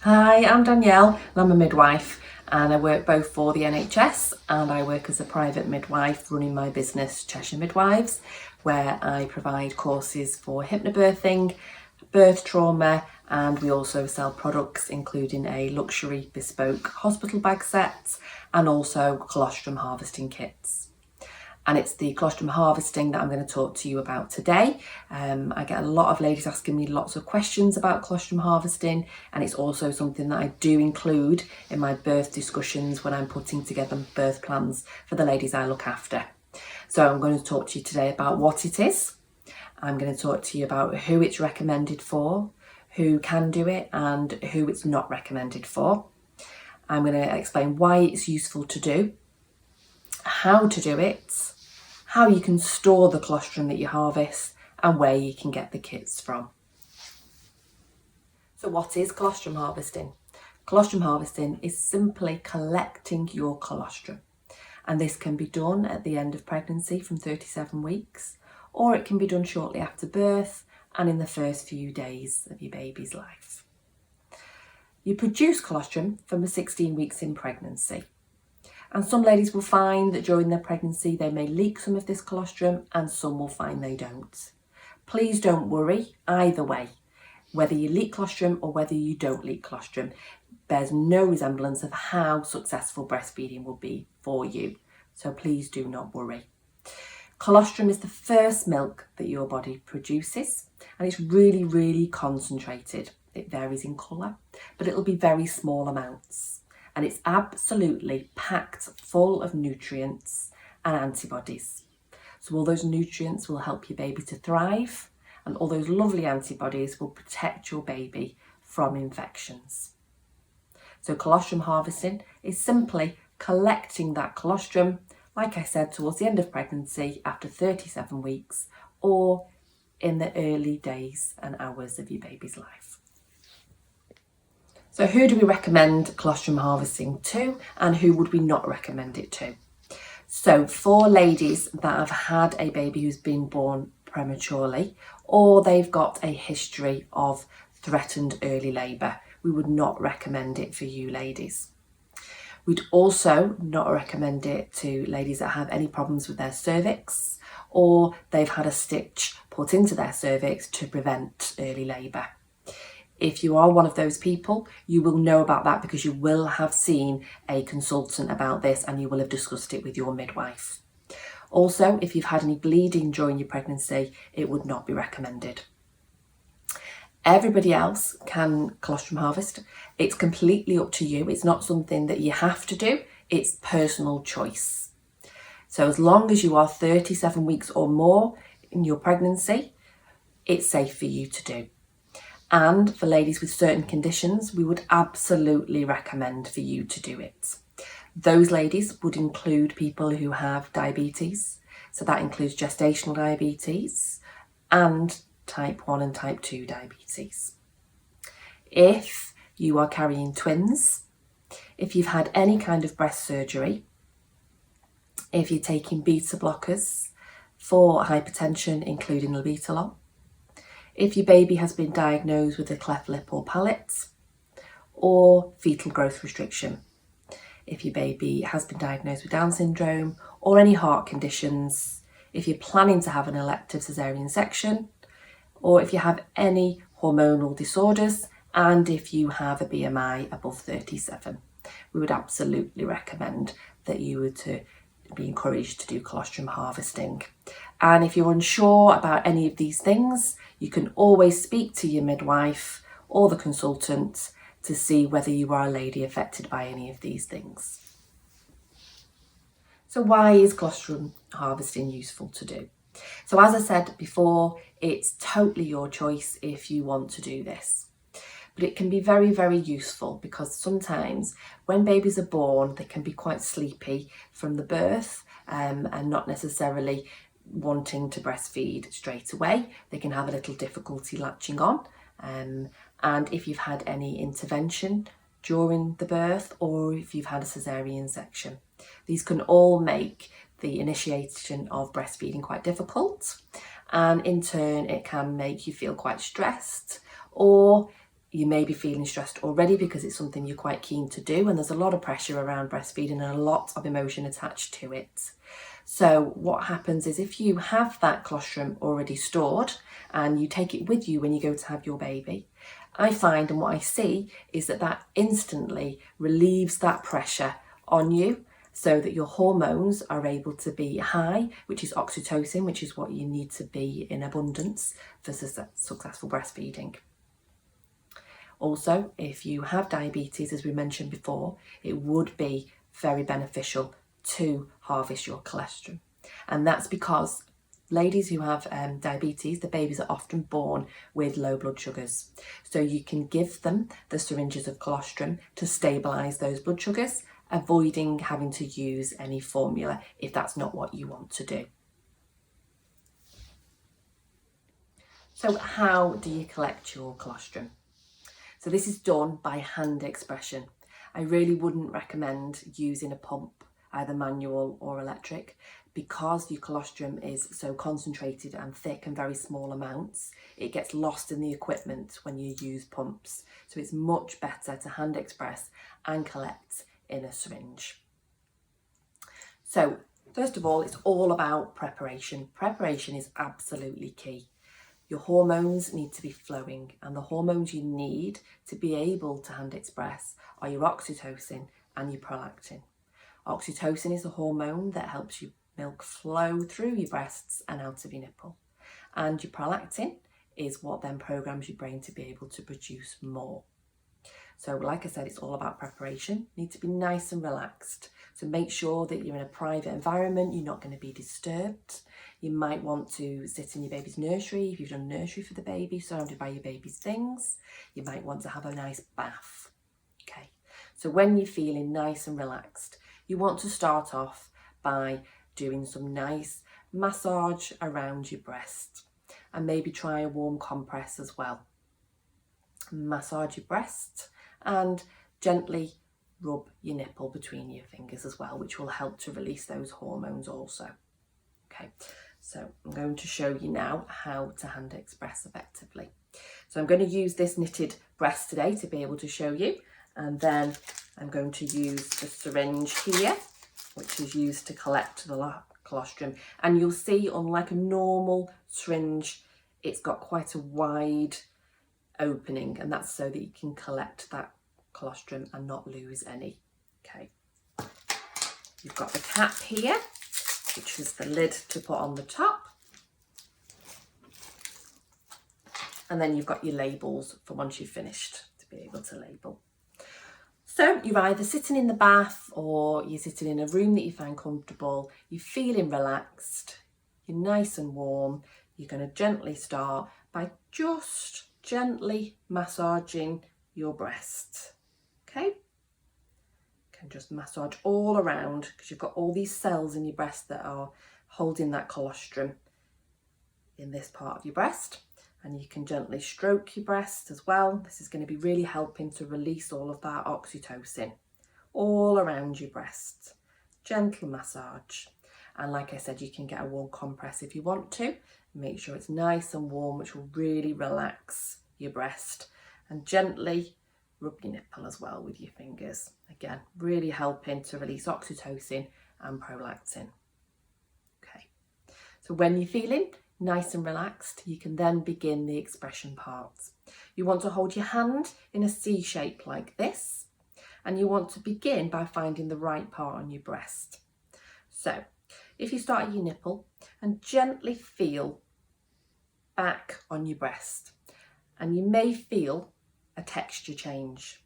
Hi, I'm Danielle and I'm a midwife, and I work both for the NHS and I work as a private midwife running my business Cheshire Midwives, where I provide courses for hypnobirthing, birth trauma, and we also sell products including a luxury bespoke hospital bag set and also colostrum harvesting kits. And it's the colostrum harvesting that I'm going to talk to you about today. I get a lot of ladies asking me lots of questions about colostrum harvesting, and it's also something that I do include in my birth discussions when I'm putting together birth plans for the ladies I look after. So I'm going to talk to you today about what it is. I'm going to talk to you about who it's recommended for, who can do it, and who it's not recommended for. I'm going to explain why it's useful to do, how to do it, how you can store the colostrum that you harvest, and where you can get the kits from. So what is colostrum harvesting? Colostrum harvesting is simply collecting your colostrum, and this can be done at the end of pregnancy from 37 weeks, or it can be done shortly after birth and in the first few days of your baby's life. You produce colostrum from the 16 weeks in pregnancy. And some ladies will find that during their pregnancy they may leak some of this colostrum, and some will find they don't. Please don't worry either way. Whether you leak colostrum or whether you don't leak colostrum bears no resemblance of how successful breastfeeding will be for you. So please do not worry. Colostrum is the first milk that your body produces, and it's really, really concentrated. It varies in colour, but it'll be very small amounts. And it's absolutely packed full of nutrients and antibodies. So all those nutrients will help your baby to thrive, and all those lovely antibodies will protect your baby from infections. So colostrum harvesting is simply collecting that colostrum, like I said, towards the end of pregnancy after 37 weeks or in the early days and hours of your baby's life. So who do we recommend colostrum harvesting to, and who would we not recommend it to? So for ladies that have had a baby who's been born prematurely, or they've got a history of threatened early labour, we would not recommend it for you ladies. We'd also not recommend it to ladies that have any problems with their cervix, or they've had a stitch put into their cervix to prevent early labour. If you are one of those people, you will know about that because you will have seen a consultant about this and you will have discussed it with your midwife. Also, if you've had any bleeding during your pregnancy, it would not be recommended. Everybody else can colostrum harvest. It's completely up to you. It's not something that you have to do. It's personal choice. So as long as you are 37 weeks or more in your pregnancy, it's safe for you to do. And for ladies with certain conditions, we would absolutely recommend for you to do it. Those ladies would include people who have diabetes. So that includes gestational diabetes and type 1 and type 2 diabetes. If you are carrying twins, if you've had any kind of breast surgery, if you're taking beta blockers for hypertension, including labetalol, if your baby has been diagnosed with a cleft lip or palate, or fetal growth restriction, if your baby has been diagnosed with Down syndrome or any heart conditions, if you're planning to have an elective caesarean section, or if you have any hormonal disorders, and if you have a BMI above 37, we would absolutely recommend that you were to be encouraged to do colostrum harvesting. And if you're unsure about any of these things, you can always speak to your midwife or the consultant to see whether you are a lady affected by any of these things. So why is colostrum harvesting useful to do? So as I said before, it's totally your choice if you want to do this. But it can be very, very useful because sometimes when babies are born, they can be quite sleepy from the birth and not necessarily wanting to breastfeed straight away. They can have a little difficulty latching on. And if you've had any intervention during the birth, or if you've had a caesarean section, these can all make the initiation of breastfeeding quite difficult. And in turn, it can make you feel quite stressed, or You may be feeling stressed already because it's something you're quite keen to do, and there's a lot of pressure around breastfeeding and a lot of emotion attached to it. So what happens is if you have that colostrum already stored and you take it with you when you go to have your baby, I find, and what I see, is that instantly relieves that pressure on you so that your hormones are able to be high, which is oxytocin, which is what you need to be in abundance for successful breastfeeding. Also, if you have diabetes, as we mentioned before, it would be very beneficial to harvest your colostrum. And that's because ladies who have diabetes, the babies are often born with low blood sugars. So you can give them the syringes of colostrum to stabilise those blood sugars, avoiding having to use any formula if that's not what you want to do. So how do you collect your colostrum? So this is done by hand expression. I really wouldn't recommend using a pump, either manual or electric, because your colostrum is so concentrated and thick and very small amounts. It gets lost in the equipment when you use pumps. So it's much better to hand express and collect in a syringe. So first of all, it's all about preparation. Preparation is absolutely key. Your hormones need to be flowing, and the hormones you need to be able to hand express are your oxytocin and your prolactin. Oxytocin is a hormone that helps your milk flow through your breasts and out of your nipple. And your prolactin is what then programs your brain to be able to produce more. So like I said, it's all about preparation. You need to be nice and relaxed. So make sure that you're in a private environment, you're not going to be disturbed. You might want to sit in your baby's nursery if you've done nursery for the baby, surrounded by your baby's things. You might want to have a nice bath. Okay, so when you're feeling nice and relaxed, you want to start off by doing some nice massage around your breast, and maybe try a warm compress as well. Massage your breast and gently rub your nipple between your fingers as well, which will help to release those hormones also. Okay, so I'm going to show you now how to hand express effectively. So I'm going to use this knitted breast today to be able to show you, and then I'm going to use the syringe here, which is used to collect the colostrum. And you'll see, unlike a normal syringe, it's got quite a wide opening, and that's so that you can collect that colostrum and not lose any. Okay, you've got the cap here, which is the lid to put on the top, and then you've got your labels for once you've finished to be able to label. So you're either sitting in the bath or you're sitting in a room that you find comfortable, you're feeling relaxed, you're nice and warm. You're going to gently start by just gently massaging your breast. Okay, you can just massage all around because you've got all these cells in your breast that are holding that colostrum in this part of your breast. And you can gently stroke your breast as well. This is going to be really helping to release all of that oxytocin all around your breast. Gentle massage. And like I said, you can get a warm compress if you want to. Make sure it's nice and warm, which will really relax your breast. And gently rub your nipple as well with your fingers. Again, really helping to release oxytocin and prolactin. Okay, so when you're feeling nice and relaxed, you can then begin the expression parts. You want to hold your hand in a C shape like this, and you want to begin by finding the right part on your breast. So if you start at your nipple and gently feel back on your breast, and you may feel a texture change.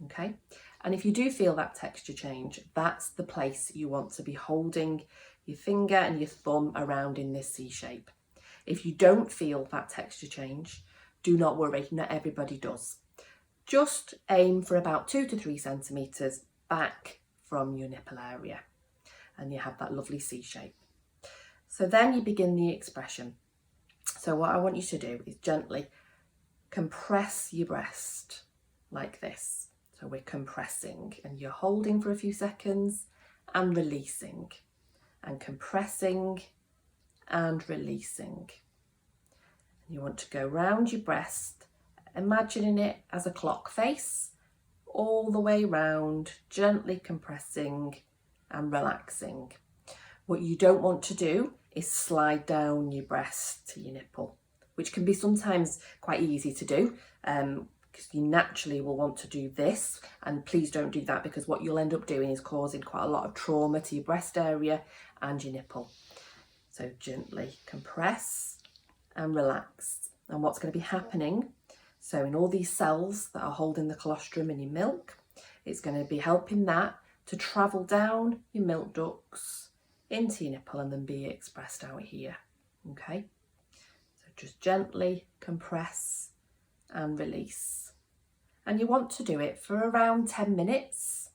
Okay, and if you do feel that texture change, that's the place you want to be holding your finger and your thumb around in this C shape. If you don't feel that texture change, do not worry, not everybody does. Just aim for about 2 to 3 centimetres back from your nipple area, and you have that lovely C shape. So then you begin the expression. So what I want you to do is gently compress your breast like this. So we're compressing, and you're holding for a few seconds and releasing, and compressing and releasing. And you want to go round your breast imagining it as a clock face, all the way round, gently compressing and relaxing. What you don't want to do is slide down your breast to your nipple, which can be sometimes quite easy to do, because you naturally will want to do this, and please don't do that, because what you'll end up doing is causing quite a lot of trauma to your breast area and your nipple. So gently compress and relax. And what's going to be happening, so in all these cells that are holding the colostrum in your milk, it's going to be helping that to travel down your milk ducts into your nipple and then be expressed out here. Okay, so just gently compress and release. And you want to do it for around 10 minutes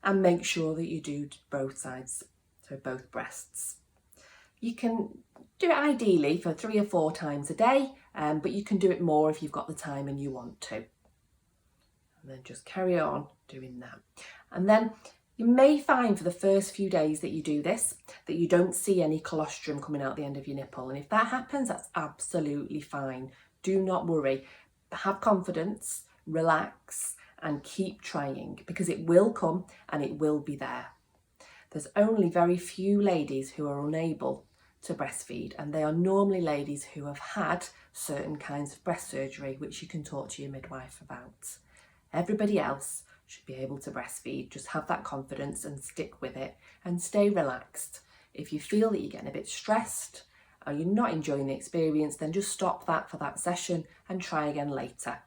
and make sure that you do both sides, so both breasts. You can do it ideally for 3 or 4 times a day, but you can do it more if you've got the time and you want to. And then just carry on doing that. And then you may find for the first few days that you do this, that you don't see any colostrum coming out the end of your nipple. And if that happens, that's absolutely fine. Do not worry. Have confidence, relax, and keep trying, because it will come and it will be there. There's only very few ladies who are unable to breastfeed, and they are normally ladies who have had certain kinds of breast surgery, which you can talk to your midwife about. Everybody else should be able to breastfeed. Just have that confidence and stick with it and stay relaxed. If you feel that you're getting a bit stressed or you're not enjoying the experience, then just stop that for that session and try again later.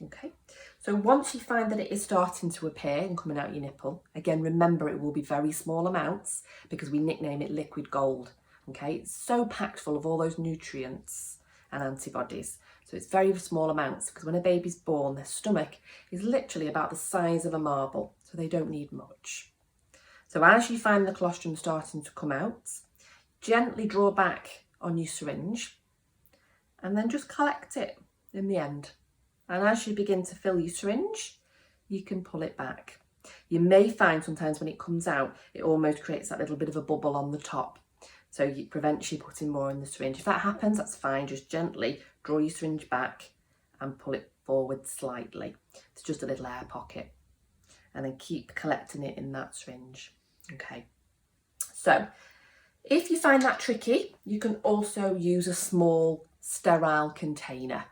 Okay, so once you find that it is starting to appear and coming out your nipple, again, remember it will be very small amounts because we nickname it liquid gold. Okay, it's so packed full of all those nutrients and antibodies. So it's very small amounts, because when a baby's born, their stomach is literally about the size of a marble, so they don't need much. So as you find the colostrum starting to come out, gently draw back on your syringe and then just collect it in the end. And as you begin to fill your syringe, you can pull it back. You may find sometimes when it comes out, it almost creates that little bit of a bubble on the top. So it prevents you putting more in the syringe. If that happens, that's fine. Just gently draw your syringe back and pull it forward slightly. It's just a little air pocket. And then keep collecting it in that syringe. Okay. So if you find that tricky, you can also use a small sterile container.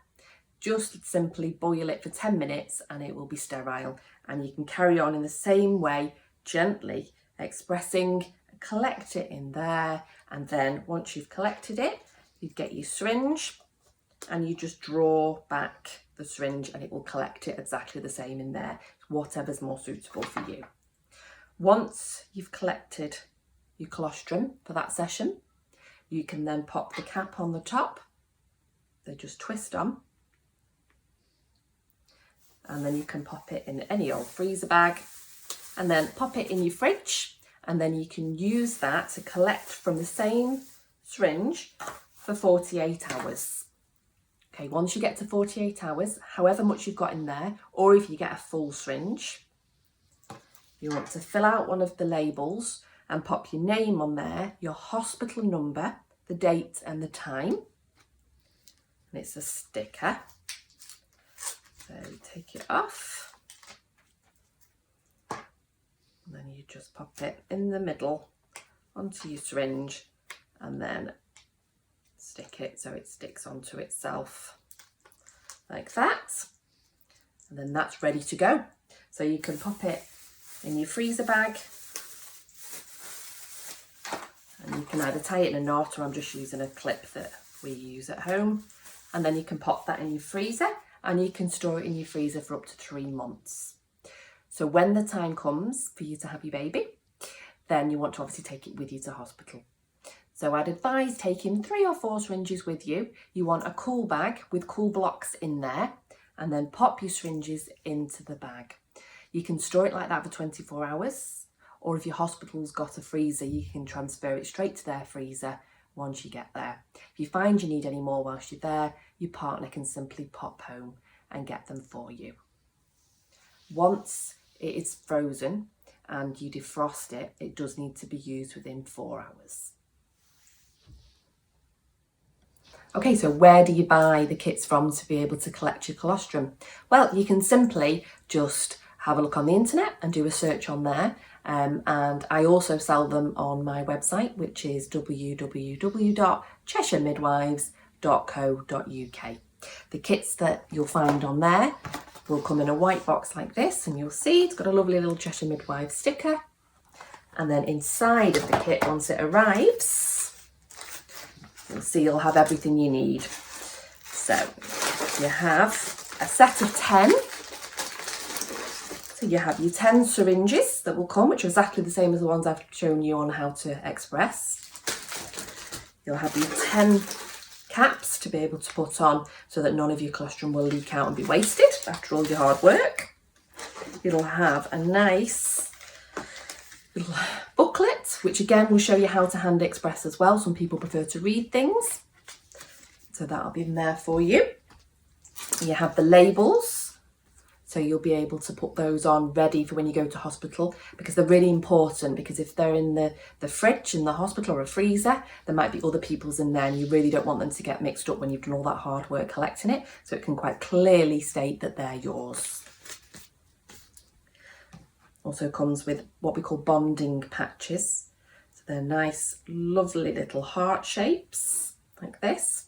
Just simply boil it for 10 minutes and it will be sterile. And you can carry on in the same way, gently expressing, collect it in there. And then once you've collected it, you get your syringe and you just draw back the syringe and it will collect it exactly the same in there, whatever's more suitable for you. Once you've collected your colostrum for that session, you can then pop the cap on the top. They just twist on. And then you can pop it in any old freezer bag and then pop it in your fridge. And then you can use that to collect from the same syringe for 48 hours. Okay, once you get to 48 hours, however much you've got in there, or if you get a full syringe, you want to fill out one of the labels and pop your name on there, your hospital number, the date and the time. And it's a sticker. So take it off. And then you just pop it in the middle onto your syringe and then stick it so it sticks onto itself like that. And then that's ready to go. So you can pop it in your freezer bag and you can either tie it in a knot, or I'm just using a clip that we use at home. And then you can pop that in your freezer and you can store it in your freezer for up to 3 months. So when the time comes for you to have your baby, then you want to obviously take it with you to hospital. So I'd advise taking 3 or 4 syringes with you. You want a cool bag with cool blocks in there, and then pop your syringes into the bag. You can store it like that for 24 hours, or if your hospital's got a freezer, you can transfer it straight to their freezer once you get there. If you find you need any more whilst you're there, your partner can simply pop home and get them for you. Once it is frozen and you defrost it, it does need to be used within 4 hours. Okay, so where do you buy the kits from to be able to collect your colostrum? Well, you can simply just have a look on the internet and do a search on there. And I also sell them on my website, which is www.cheshiremidwives.co.uk. The kits that you'll find on there will come in a white box like this, and you'll see it's got a lovely little Cheshire Midwives sticker. And then inside of the kit, once it arrives, you'll see you'll have everything you need. So you have a set of 10. So you have your 10 syringes that will come, which are exactly the same as the ones I've shown you on how to express. You'll have your 10 caps to be able to put on so that none of your colostrum will leak out and be wasted after all your hard work. You'll have a nice little booklet, which again will show you how to hand express as well. Some people prefer to read things, so that'll be in there for you. You have the labels, so you'll be able to put those on ready for when you go to hospital, because they're really important, because if they're in the fridge in the hospital or a freezer, there might be other people's in there, and you really don't want them to get mixed up when you've done all that hard work collecting it, so it can quite clearly state that they're yours. Also comes with what we call bonding patches. So they're nice, lovely little heart shapes like this.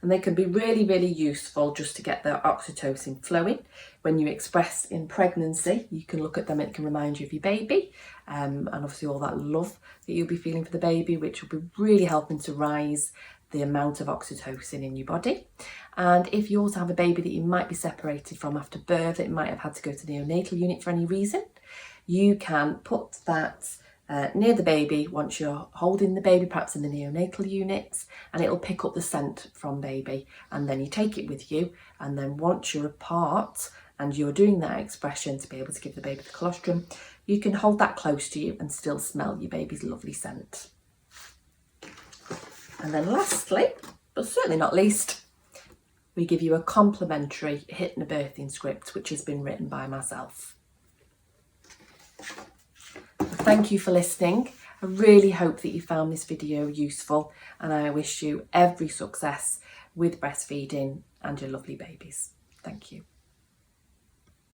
And they can be really, really useful just to get the oxytocin flowing. When you express in pregnancy, you can look at them, it can remind you of your baby. And obviously all that love that you'll be feeling for the baby, which will be really helping to rise the amount of oxytocin in your body. And if you also have a baby that you might be separated from after birth, it might have had to go to the neonatal unit for any reason, you can put that near the baby once you're holding the baby, perhaps in the neonatal units, and it'll pick up the scent from baby, and then you take it with you, and then once you're apart and you're doing that expression to be able to give the baby the colostrum, you can hold that close to you and still smell your baby's lovely scent. And then lastly, but certainly not least, we give you a complimentary hypnobirthing script, which has been written by myself. Thank you for listening. I really hope that you found this video useful, and I wish you every success with breastfeeding and your lovely babies. Thank you.